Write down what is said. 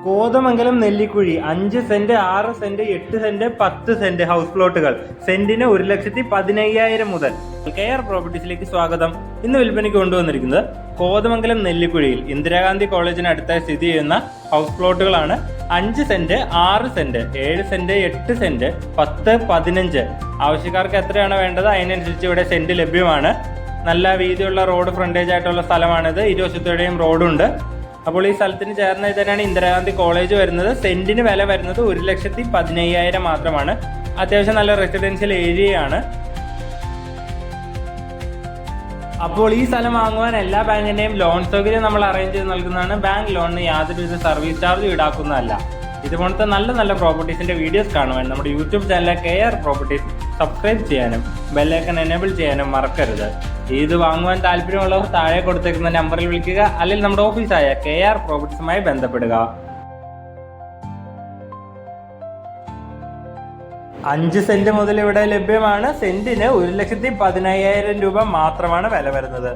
Kothamangalam Nellikuzhi 5 cent 6 saint 8 cent 10 saint house പ്ലോട്ടുകൾ സെന്റിന് 1,15,000 മുതൽ. കെയർ പ്രോപ്പർട്ടീസിലേക്ക് സ്വാഗതം. ഇന്ന് വിൽപ്പനയ്ക്ക് കൊണ്ടുവന്നിരിക്കുന്നത് കോതമംഗലം നെല്ലിക്കുഴിയിൽ ഇന്ദിരാഗാന്ധി കോളേജിന് അടുത്തായി സ്ഥിതി ചെയ്യുന്ന ഹൗസ് പ്ലോട്ടുകളാണ്. 5 സെന്റ് 6 സെന്റ് 7 സെന്റ് 8 സെന്റ് 10 15. ആവശ്യക്കാർക്ക് എത്രയാണ് വേണ്ടത് അതിനനുസരിച്ച് ഇവിടെ സെന്റ് ലഭ്യമാണ്. നല്ല വീതിയുള്ള റോഡ് ഫ്രണ്ടേജ് ആയിട്ടുള്ള സ്ഥലമാണിത്. ഇരുവശത്തോടെയും റോഡുണ്ട്. അപ്പോൾ ഈ സ്ഥലത്തിന് ചേർന്ന് തന്നെയാണ് ഇന്ദിരാഗാന്ധി കോളേജ് വരുന്നത്. സെന്റിന് വില വരുന്നത് 1,15,000 മാത്രമാണ്. അത്യാവശ്യം നല്ല റെസിഡൻഷ്യൽ ഏരിയയാണ്. അപ്പോൾ ഈ സ്ഥലം വാങ്ങുവാൻ എല്ലാ ബാങ്കിന്റെയും ലോൺ സൗകര്യം നമ്മൾ അറേഞ്ച് ചെയ്ത് നൽകുന്നതാണ്. ബാങ്ക് ലോണിന് യാതൊരുവിധ സർവീസ് ചാർജ് ഈടാക്കുന്നതല്ല. ഇതുപോലത്തെ നല്ല നല്ല പ്രോപ്പർട്ടീസിന്റെ വീഡിയോസ് കാണുവാൻ നമ്മുടെ യൂട്യൂബ് ചാനലിലെ കെയർ പ്രോപ്പർട്ടീസ് സബ്സ്ക്രൈബ് ചെയ്യാനും ബെല്ലൈക്കൺ എനേബിൾ ചെയ്യാനും മറക്കരുത്. ഇത് വാങ്ങുവാൻ താല്പര്യമുള്ളവർ താഴെ കൊടുത്തേക്കുന്ന നമ്പറിൽ വിളിക്കുക, അല്ലെങ്കിൽ നമ്മുടെ ഓഫീസായ കെയർ പ്രോപ്പർട്ടീസുമായി ബന്ധപ്പെടുക. 5 സെന്റ് മുതൽ ഇവിടെ ലഭ്യമാണ്. സെന്റിന് 1,15,000 രൂപ മാത്രമാണ് വില വരുന്നത്.